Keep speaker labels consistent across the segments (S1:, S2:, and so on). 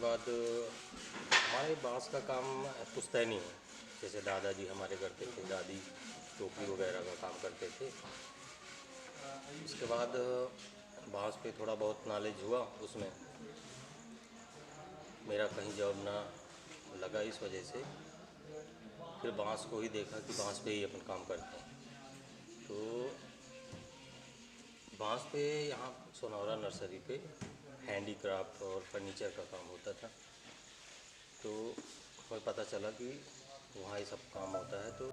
S1: बाद हमारे बांस का काम पुश्तैनी है। जैसे दादाजी हमारे करते थे, दादी टोकरी वगैरह का काम करते थे। उसके बाद बांस पे थोड़ा बहुत नॉलेज हुआ, उसमें मेरा कहीं जॉब ना लगा, इस वजह से फिर बांस को ही देखा कि बांस पे ही अपन काम करते हैं। तो बांस पे यहाँ सोनौरा नर्सरी पे हैंडीक्राफ्ट और फर्नीचर का काम होता था। तो हमें पता चला कि वहाँ ये सब काम होता है। तो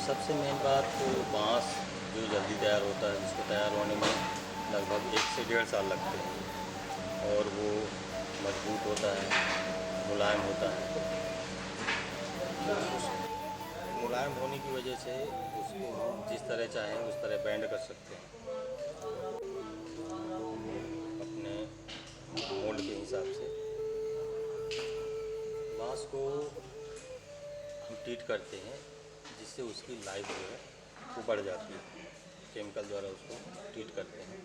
S1: सबसे मेन बात बांस जो जल्दी तैयार होता है, जिसको तैयार होने में लगभग 1 से 1.5 साल लगते हैं और वो मजबूत होता है, मुलायम होता है। मुलायम होने की वजह से उसको हम जिस तरह चाहें उस तरह बेंड कर सकते हैं अपने मोल्ड के हिसाब से। बांस को हम ट्रीट करते हैं जिससे उसकी लाइफ जो है वो बढ़ जाती है। केमिकल द्वारा उसको ट्रीट करते हैं,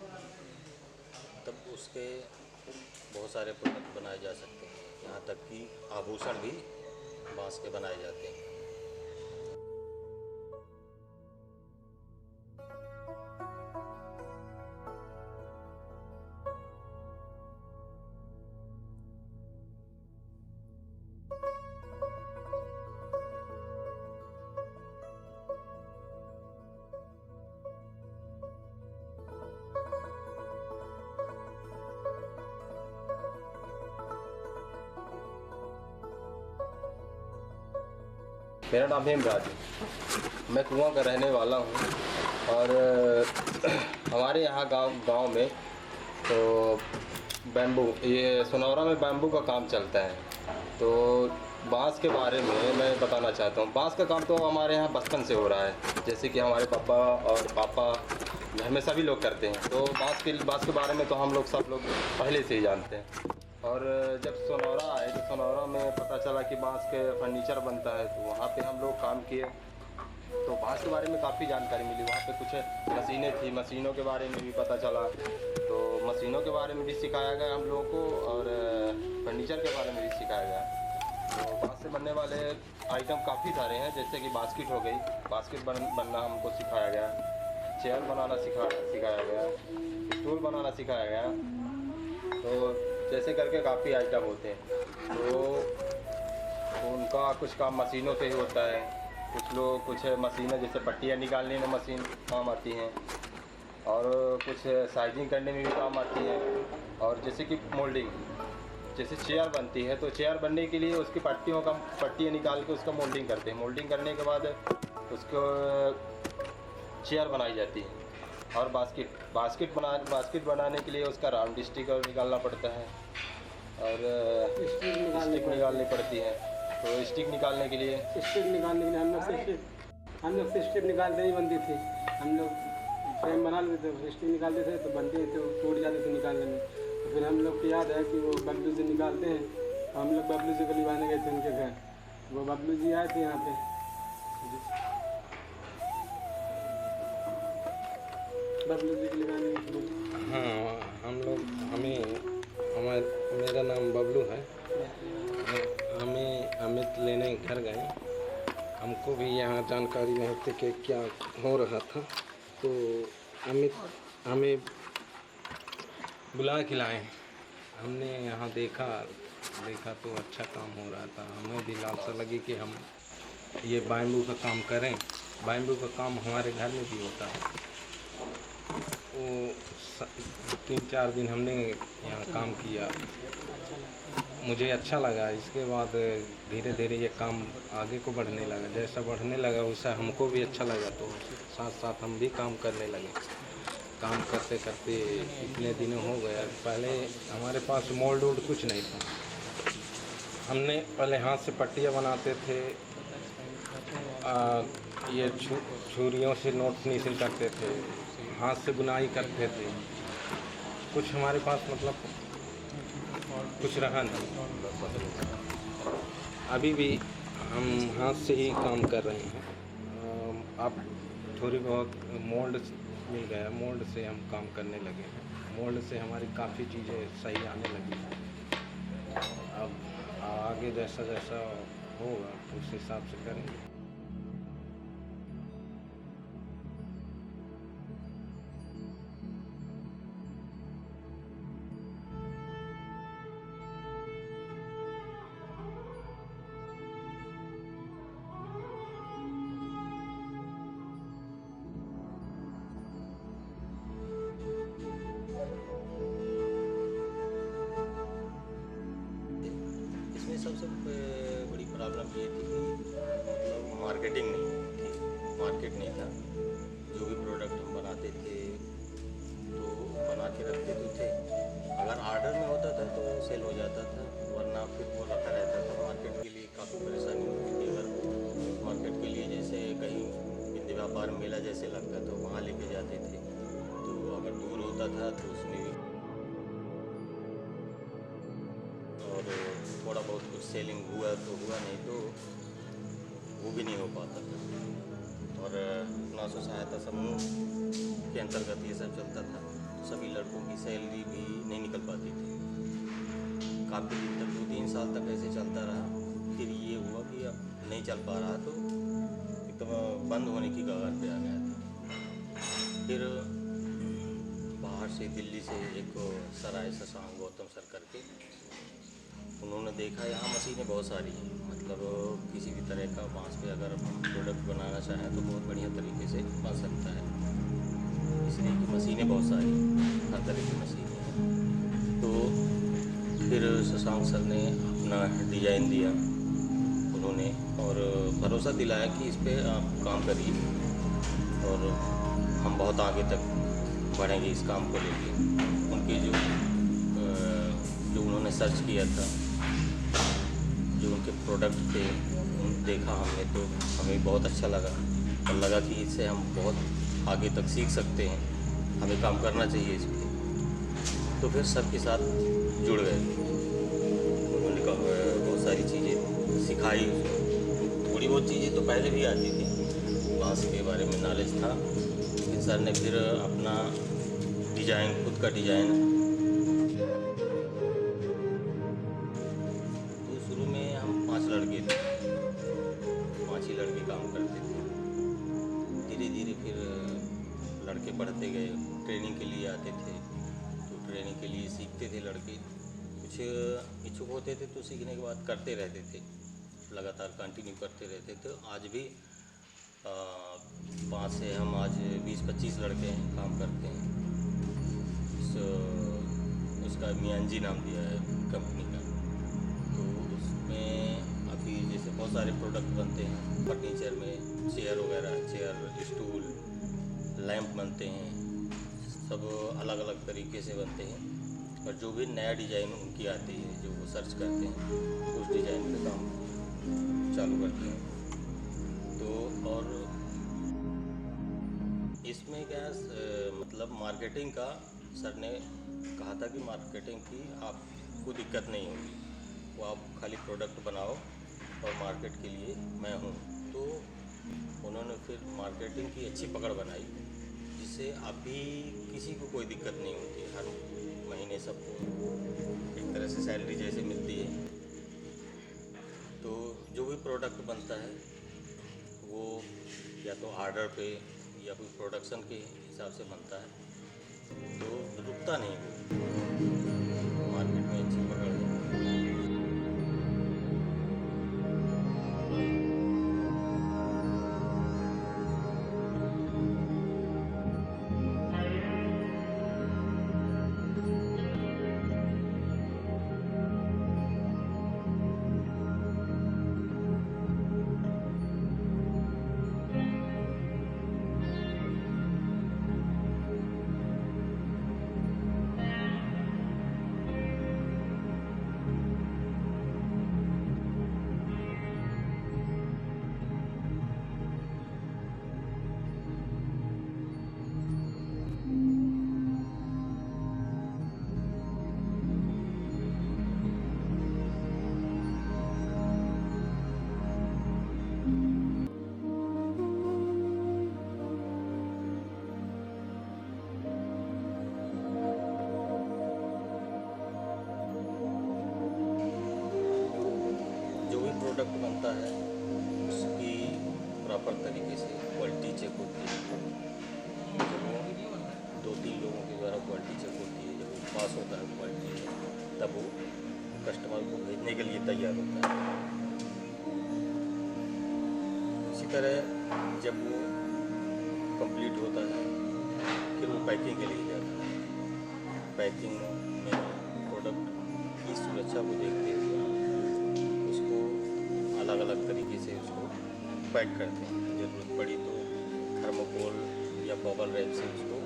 S1: तब उसके बहुत सारे प्रोडक्ट बनाए जा सकते हैं। यहाँ तक कि आभूषण भी बांस के बनाए जाते हैं।
S2: मेरा नाम है इमराज, मैं कुआं का रहने वाला हूँ। और हमारे यहाँ गांव में तो बैम्बू, ये सोनौरा में बैम्बू का काम चलता है। तो बांस के बारे में मैं बताना चाहता हूँ। बांस का काम तो हमारे यहाँ बचपन से हो रहा है, जैसे कि हमारे पापा और पापा, घर में सभी लोग करते हैं। तो बांस के बारे में तो हम लोग सब लोग पहले से ही जानते हैं। और जब सोनौरा आए तो सोनौरा में पता चला कि बांस के फर्नीचर बनता है, तो वहाँ पे हम लोग काम किए। तो बांस के बारे में काफ़ी जानकारी मिली। वहाँ पे कुछ मशीनें थी, मशीनों के बारे में भी पता चला। तो मशीनों के बारे में भी सिखाया गया हम लोगों को और फर्नीचर के बारे में भी सिखाया गया। तो बांस से बनने वाले आइटम काफ़ी सारे हैं, जैसे कि बास्केट हो गई, बास्केट बनना हमको सिखाया गया। चेयर बनाना सिखाया गया, स्टूल बनाना सिखाया गया। तो जैसे करके काफ़ी आइटम होते हैं। तो उनका कुछ काम मशीनों से ही होता है। कुछ मशीनें जैसे पट्टियाँ निकालने में मशीन काम आती हैं, और कुछ साइजिंग करने में भी काम आती है। और जैसे कि मोल्डिंग, जैसे चेयर बनती है तो चेयर बनने के लिए उसकी पट्टियाँ निकाल के उसका मोल्डिंग करते हैं। मोल्डिंग करने के बाद उसको चेयर बनाई जाती है। और बास्केट बनाने के लिए उसका राउंड स्टिक निकालना पड़ता है और स्टिक निकालनी पड़ती है। तो स्टिक निकालने के लिए
S3: हम लोग से स्टिक निकालते ही बनती थी। हम लोग फ्रेम बना लेते थे, स्टिक निकालते थे तो बनती थे, टूट जाते थे निकालने में। तो फिर हम लोग को याद है कि वो बबलू जी निकालते हैं, तो हम लोग बबलू जी को लिवाने गए थे उनके घर। वो बबलू जी आए थे यहाँ पे, बबलू जी को लिवाने गए।
S4: हाँ, मेरा नाम बबलू है। हमें अमित लेने घर गए। हमको भी यहाँ जानकारी नहीं थी कि क्या हो रहा था। तो अमित हमें बुला के लाए। हमने यहाँ देखा तो अच्छा काम हो रहा था। हमें भी लालसा लगी कि हम ये बैम्बू का काम करें। बैम्बू का काम हमारे घर में भी होता है। वो 3-4 दिन हमने यहाँ काम किया। मुझे अच्छा लगा। इसके बाद धीरे धीरे ये काम आगे को बढ़ने लगा, जैसा बढ़ने लगा वैसा हमको भी अच्छा लगा, तो साथ साथ हम भी काम करने लगे। काम करते करते इतने दिनों हो गया। पहले हमारे पास मोल्ड वोल्ड कुछ नहीं था। हमने पहले हाथ से पट्टियाँ बनाते थे, ये छुरियों से नोट फिनिशिंग करते थे, हाथ से बुनाई करते थे। कुछ हमारे पास मतलब कुछ रहा नहीं। अभी भी हम हाथ से ही काम कर रहे हैं। अब थोड़ी बहुत मोल्ड मिल गया, मोल्ड से हम काम करने लगे हैं। मोल्ड से हमारी काफ़ी चीज़ें सही आने लगी हैं। अब आगे जैसा जैसा होगा उस हिसाब से करेंगे।
S1: इसमें सबसे बड़ी प्रॉब्लम ये थी कि मतलब मार्केटिंग नहीं थी, मार्केट नहीं था। जो भी प्रोडक्ट हम बनाते थे तो बना के रखते तो थे, अगर ऑर्डर में होता था तो सेल हो जाता था, वरना फिर वो रखा रहता था। मार्केट के लिए काफ़ी परेशानी होती थी। अगर मार्केट के लिए जैसे कहीं हिंदी व्यापार मेला जैसे लगता तो वहाँ लेके जाते थे, तो अगर दूर होता था तो उसमें भी और थोड़ा बहुत कुछ सेलिंग हुआ तो हुआ, नहीं तो वो भी नहीं हो पाता था। और अपना स्व सहायता समूह के अंतर्गत ये सब चलता था। सभी लड़कों की सैलरी भी नहीं निकल पाती थी। काफ़ी दिन तक 2-3 साल तक ऐसे चलता रहा। फिर ये हुआ कि अब नहीं चल पा रहा तो एकदम बंद होने की कगार पे आ गया था। फिर बाहर से दिल्ली से एक सर आए, शशांक गौतम सर करके। उन्होंने देखा यहाँ मशीनें बहुत सारी हैं, मतलब किसी भी तरह का बांस पे अगर हम प्रोडक्ट बनाना चाहें तो बहुत बढ़िया तरीके से बन सकता है, इसलिए कि मशीनें बहुत सारी, हर तरह की मशीनें हैं। तो फिर शशांक सर ने अपना डिज़ाइन दिया उन्होंने, और भरोसा दिलाया कि इस पर आप काम करिए और हम बहुत आगे तक बढ़ेंगे इस काम को लेके। उनके जो उन्होंने सर्च किया था, जो उनके प्रोडक्ट थे, देखा हमने तो हमें बहुत अच्छा लगा और लगा कि इससे हम बहुत आगे तक सीख सकते हैं, हमें काम करना चाहिए इस पर। तो फिर सबके साथ जुड़ गए। उन्होंने बहुत सारी चीज़ें सिखाई, थोड़ी बहुत चीज़ें तो पहले भी आती थी, बांस के बारे में नॉलेज था। लेकिन सर ने फिर अपना डिज़ाइन, खुद का डिज़ाइन, शुरू में हम 5 लड़के थे, 5 ही लड़के काम करते थे। धीरे धीरे फिर लड़के बढ़ते गए, ट्रेनिंग के लिए आते थे, तो ट्रेनिंग के लिए सीखते थे लड़के। कुछ इच्छुक होते थे तो सीखने के बाद करते रहते थे, लगातार कंटिन्यू करते रहते थे। आज भी 5 से हम आज 20-25 लड़के हैं, काम करते हैं। उसका मियांजी नाम दिया है कंपनी का। तो उसमें अभी जैसे बहुत सारे प्रोडक्ट बनते हैं फर्नीचर में, चेयर वगैरह, चेयर, स्टूल, लैंप बनते हैं, सब अलग अलग तरीके से बनते हैं। और जो भी नया डिज़ाइन उनकी आती है, जो वो सर्च करते हैं, उस डिज़ाइन पे काम चालू करते हैं। तो और इसमें क्या मतलब मार्केटिंग का, सर ने कहा था कि मार्केटिंग की आपको दिक्कत नहीं होगी, वो आप खाली प्रोडक्ट बनाओ और मार्केट के लिए मैं हूँ। तो उन्होंने फिर मार्केटिंग की अच्छी पकड़ बनाई, जिससे अभी किसी को कोई दिक्कत नहीं होती। हर महीने सबको एक तरह से सैलरी जैसे मिलती है। तो जो भी प्रोडक्ट बनता है वो या तो ऑर्डर पे या कोई प्रोडक्शन के हिसाब से बनता है, तो रुकता नहीं वो, मार्केट में अच्छी पकड़ है। होता है उसकी प्रॉपर तरीके से क्वालिटी चेक होती है। जब वो 2-3 लोगों के द्वारा क्वालिटी चेक होती है, जब वो पास होता है क्वालिटी तब वो कस्टमर को भेजने के लिए तैयार होता है। इसी तरह जब वो कंप्लीट होता है फिर वो पैकिंग के लिए जाता है। पैकिंग में प्रोडक्ट की सुरक्षा को देखते हुए उसको अलग अलग तरीके से उसको पैक करते हैं। ज़रूरत पड़ी तो थर्मोकोल या बबल रैप से उसको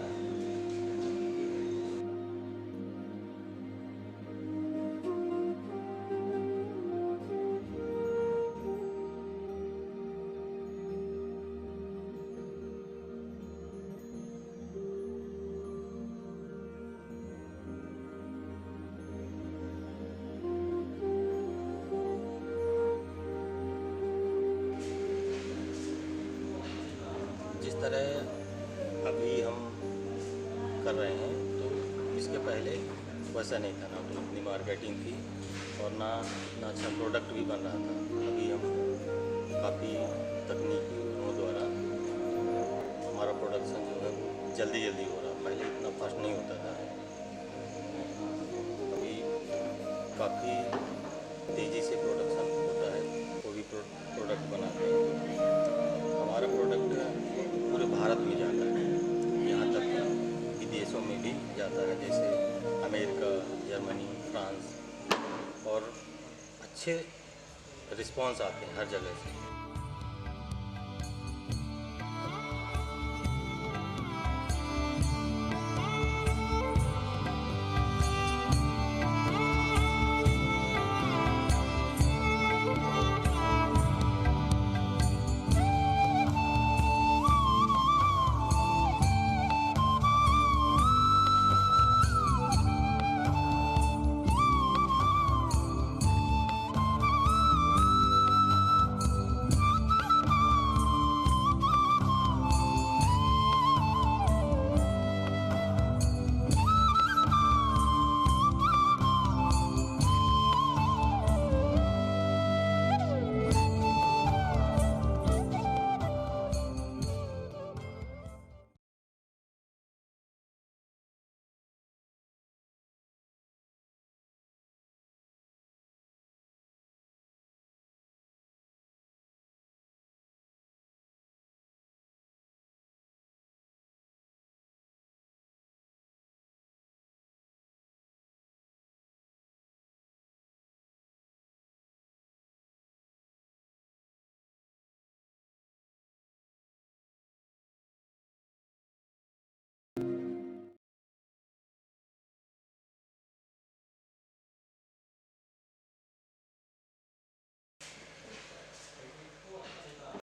S1: जिस तरह अभी हम कर रहे हैं तो इसके पहले वैसा नहीं था, ना तो इतनी मार्केटिंग थी और ना अच्छा प्रोडक्ट भी बन रहा था। अभी हम काफ़ी तकनीकियों द्वारा हमारा प्रोडक्शन जो है वो जल्दी हो रहा, पहले इतना फास्ट नहीं होता था। अभी काफ़ी तेज़ी से प्रोडक्शन होता है, कोई भी प्रोडक्ट बनाते हैं हमारा प्रोडक्ट पूरे भारत में जाता है, यहाँ तक कि विदेशों में भी जाता है, जैसे अमेरिका, जर्मनी, फ्रांस, और अच्छे रिस्पांस आते हैं हर जगह से।